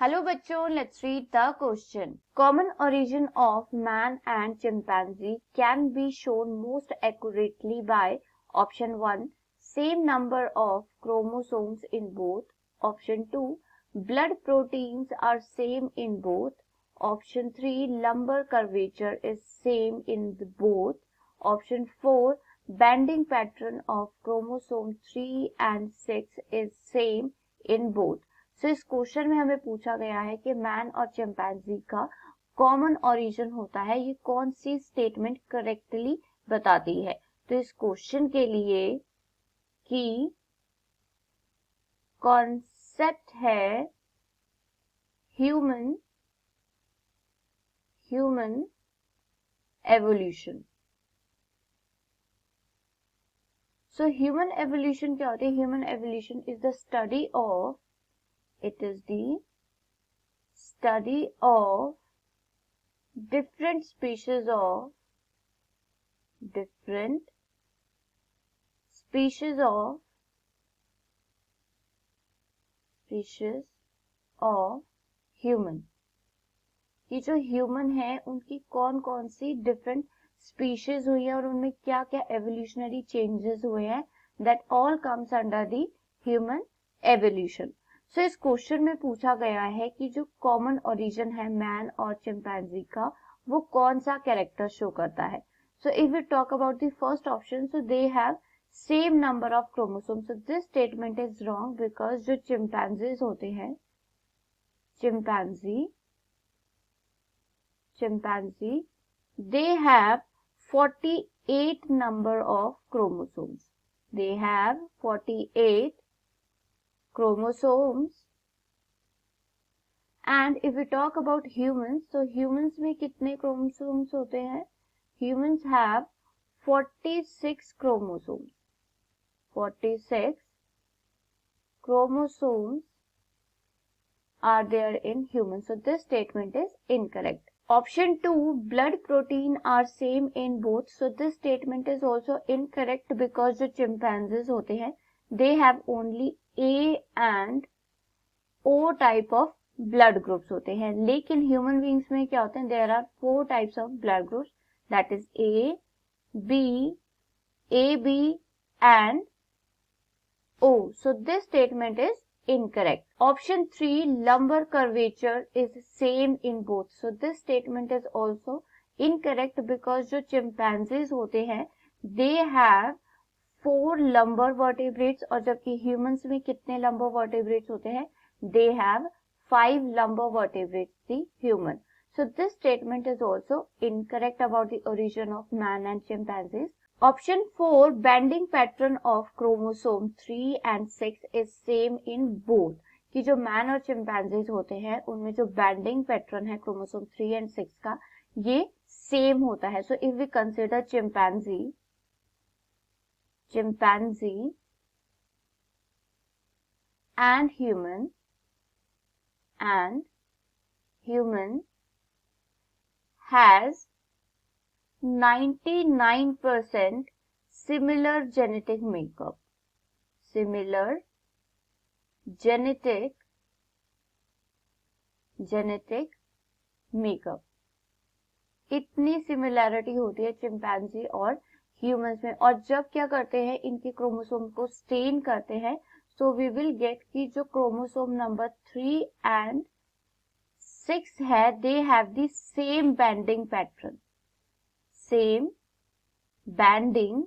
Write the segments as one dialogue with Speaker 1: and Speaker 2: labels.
Speaker 1: Hello bachcho, let's read the question. Common origin of man and chimpanzee can be shown most accurately by option 1, same number of chromosomes in both. Option 2, blood proteins are same in both. Option 3, lumbar curvature is same in both. Option 4, banding pattern of chromosome 3 and 6 is same in both. सो इस question में हमें पूछा गया है कि man और chimpanzee का common origin होता है, ये कौन सी स्टेटमेंट करेक्टली बताती है। तो इस क्वेश्चन के लिए की कॉन्सेप्ट है human evolution. So human evolution क्या होती है? Human evolution is the study of It is the study of different species of human। ये जो ह्यूमन है उनकी कौन कौन सी डिफरेंट स्पीशीज हुई है और उनमें क्या क्या एवोल्यूशनरी चेंजेस हुए हैं, that all comes under the human evolution. So इस क्वेश्चन में पूछा गया है कि जो कॉमन ओरिजिन है मैन और चिंपैंजी का वो कौन सा कैरेक्टर शो करता है। So if we talk about the first option, so they have same number of chromosomes. So this statement is wrong because जो चिंपैंजीज होते हैं, chimpanzee they have 48 number of chromosomes. They have 48 chromosomes। and if we talk about humans, so humans में कितने chromosomes होते हैं? Humans have 46 chromosomes। 46 chromosomes are there in humans, so this statement is incorrect। Option 2, blood protein are same in both, so this statement is also incorrect because जो chimpanzees होते हैं they have only A and O type of blood groups होते हैं, लेकिन human beings में क्या होते हैं? There are 4 types of blood groups, that is A, B, AB and O, so this statement is incorrect। Option 3, lumbar curvature is same in both, so this statement is also incorrect because जो chimpanzees होते हैं they have 4 lumbar vertebrates और जबकि humans में कितने lumbar vertebrates होते हैं? They have 5 lumbar vertebrates, the human। So this statement is also incorrect about the origin of man and chimpanzees। Option 4, banding pattern of chromosome 3 and 6 is same in both, कि जो man और chimpanzees होते हैं उनमें जो banding pattern है chromosome 3 and 6 का ये same होता है। So if we consider chimpanzee and human has 99% similar genetic makeup। Similar genetic makeup, इतनी सिमिलैरिटी होती है चिंपैंजी और ह्यूमंस में। और जब क्या करते हैं इनके क्रोमोसोम को स्टेन करते हैं, सो वी विल गेट कि जो क्रोमोसोम नंबर 3 एंड 6 है they have the same banding pattern, same banding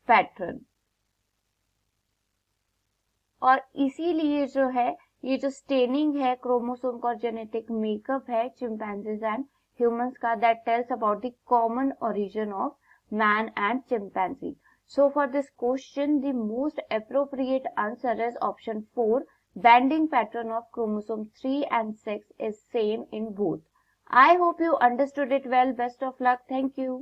Speaker 1: pattern. और इसीलिए जो है ये जो स्टेनिंग है क्रोमोसोम का और जेनेटिक मेकअप है चिंपैंजीज एंड ह्यूमंस का, that tells about the common origin of man and chimpanzee. So for this question the most appropriate answer is option 4, banding pattern of chromosome 3 and 6 is same in both। I hope you understood it well. Best of luck. Thank you.